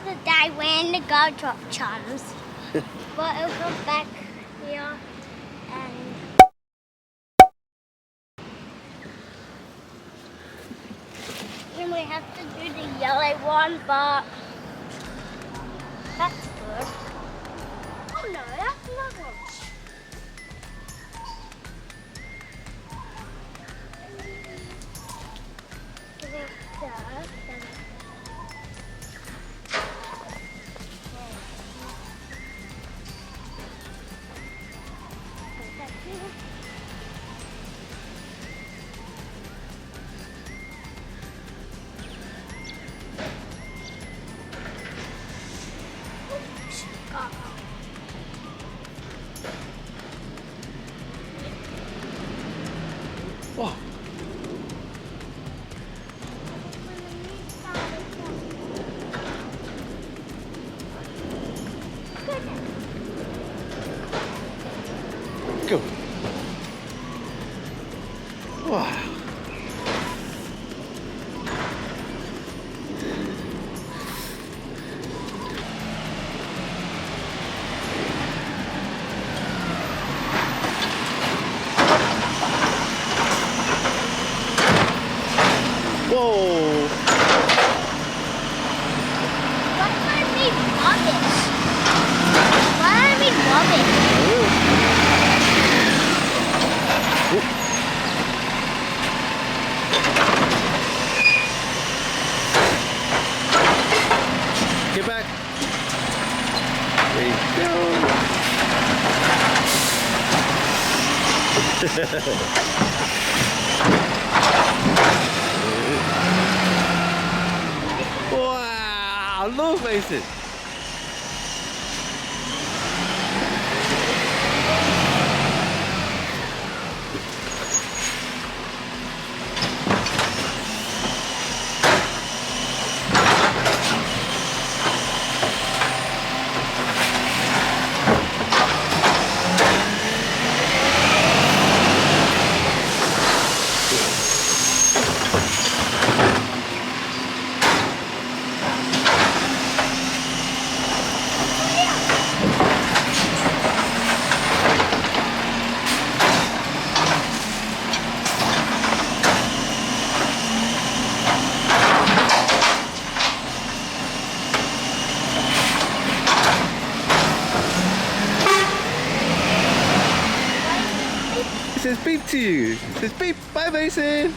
the day when the girl dropped chums. But it'll come back here and then we have to do the yellow one, but that's good. Oh no, that's another one. Oh. Go. Wow. Whoa. Why are we rubbish? Why are we rubbish? Get back. There you go. Wow, look, Mason. It says beep to you. It says beep. Bye, Mason.